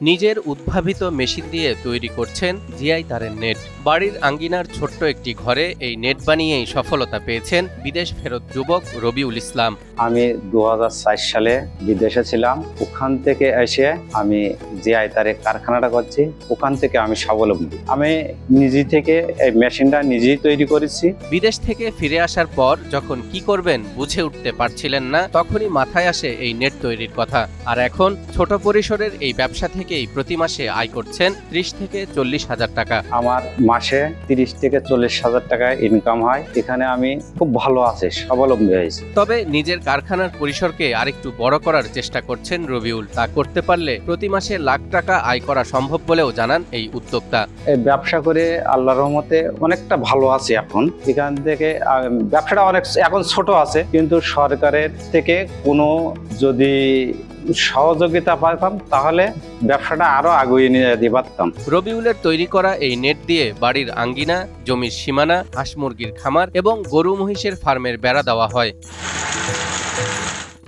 নিজের উদ্ভাবিত মেশিন দিয়ে তৈরি করছেন জিআই তারের নেট। বাড়ির আঙ্গিনার ছোট্ট একটি ঘরে এই নেট বানিয়েই সফলতা পেয়েছেন বিদেশ ফেরত যুবক রবিউল ইসলাম। আমি 2004 সালে বিদেশে ছিলাম। ওখান থেকে এসে আমি জিআই তারের কারখানাটা করছি। ওখান থেকে আমি স্বাবলম্বী। আমি নিজে থেকে এই মেশিনটা নিজেই তৈরি করেছি। বিদেশ থেকে ফিরে আসার পর যখন কি করবেন বুঝে উঠতে পারছিলেন না, তখনই মাথায় আসে এই নেট তৈরির কথা। আর এখন ছোট পরিসরের এই ব্যবসা থেকেই প্রতি মাসে আয় করছেন 30 থেকে 40 হাজার টাকা। আমার মাসে 30 থেকে 40 হাজার টাকা ইনকাম হয়। এখানে আমি খুব ভালো আছি, স্বাবলম্বী হয়েছি। তবে নিজের কারখানার পরিসরকে আরেকটু বড় করার চেষ্টা করছেন রবিউল। তা করতে পারলে প্রতি মাসে লাখ টাকা আয় করা সম্ভব বলেও জানান এই উদ্যোক্তা। এই ব্যবসা করে আল্লাহর রহমতে অনেকটা ভালো আছি এখন। এখান থেকে ব্যবসাটা অনেক এখন ছোট আছে, কিন্তু সরকারের থেকে কোনো যদি সহযোগিতা পাইতাম তাহলে ব্যবসাটা আরো এগিয়ে নিয়ে যেতে পারতাম। রবিউলের তৈরি করা এই নেট দিয়ে বাড়ির আঙ্গিনা, জমির সীমানা, হাঁস মুরগির খামার এবং গরু মহিষের ফার্মের বেড়া দেওয়া হয়।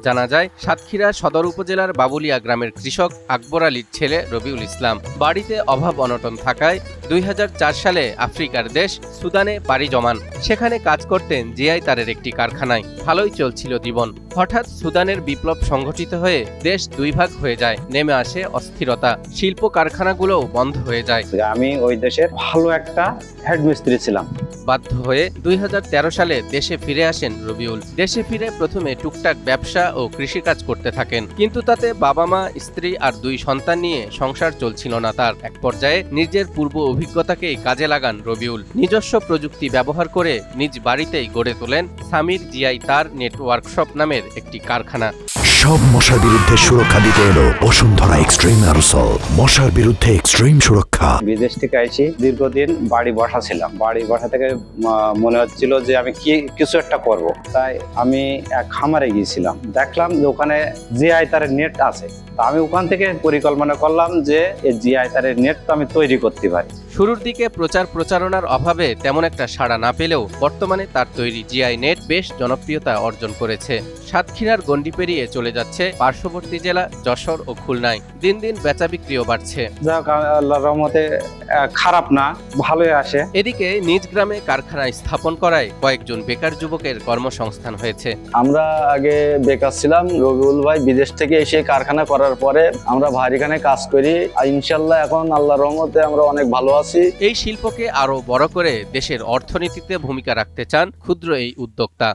জানা যায়, সাতক্ষীরা সদর উপজেলার বাবুলিয়া গ্রামের কৃষক আকবর আলীর ছেলে রবিউল ইসলাম। বাড়িতে অভাব অনটন থাকায় 2004 সালে আফ্রিকার দেশ সুদানে পাড়ি জমান। সেখানে কাজ করতেন জিআই তারের একটি কারখানায়। ভালোই চলছিল জীবন। হঠাৎ সুদানের বিপ্লব সংঘটিত হয়ে দেশ দুই ভাগ হয়ে যায়। নেমে আসে অস্থিরতা। শিল্প কারখানাগুলোও বন্ধ হয়ে যায়। আমি ওই দেশের ভালো একটা হেডমিস্ত্রি ছিলাম। বাধ্য হয়ে 2013 সালে দেশে ফিরে আসেন রবিউল। দেশে ফিরে প্রথমে টুকটাক ব্যবসা ও কৃষিকাজ করতে থাকেন, কিন্তু তাতে বাবা মা, স্ত্রী আর 2 সন্তান নিয়ে সংসার চলছিল না তার। এক পর্যায়ে নিজের পূর্ব অভিজ্ঞতাকেই কাজে লাগান রবিউল। নিজস্ব প্রযুক্তি ব্যবহার করে নিজ বাড়িতেই গড়ে তোলেন সামির জিআই তার নেট ওয়ার্কশপ নামের একটি কারখানা। সব মশার বিরুদ্ধে সুরক্ষা দিতে এলো বসুন্ধরা এক্সট্রিম অ্যারোসল। মশার বিরুদ্ধে এক্সট্রিম সুরক্ষা। বিদেশ থেকে এসে দীর্ঘদিন বাড়ি বসা ছিলাম। বাড়ি বসা থেকে মনে হচ্ছিল যে আমি কিছু একটা করব। তাই আমি এক খামারে গিয়েছিলাম। দেখলাম যে ওখানে জিআই তারের নেট আছে। আমি ওখান থেকে পরিকল্পনা করলাম যে এই জিআই তারের নেট তো আমি তৈরি করতে পারি। শুরুর দিকে প্রচারণার অভাবে তেমন একটা সাড়া না পেলেও বর্তমানে তার তৈরি জিআই নেট বেশ জনপ্রিয়তা অর্জন করেছে। সাতক্ষীরার গণ্ডি পেরিয়ে চলে যাচ্ছে পার্শ্ববর্তী জেলা যশোর ও খুলনায়। দিন দিন বেচা বিক্রিও বাড়ছে। যাক, আল্লাহর রহমতে খারাপ না, ভালোই আসে। এদিকে নিজ গ্রামে কারখানা স্থাপন করায় কয়েকজন বেকার যুবকের কর্মসংস্থান হয়েছে। আমরা আগে বেকার ছিলাম। রবিউল ভাই বিদেশ থেকে এসে কারখানা করার পরে আমরা ভারীখানে কাজ করি। আর ইনশাল্লাহ এখন আল্লাহর রহমতে আমরা অনেক ভালো আছি। এই শিল্পকে আরো বড় করে দেশের অর্থনীতিতে ভূমিকা রাখতে চান ক্ষুদ্র এই উদ্যোক্তা।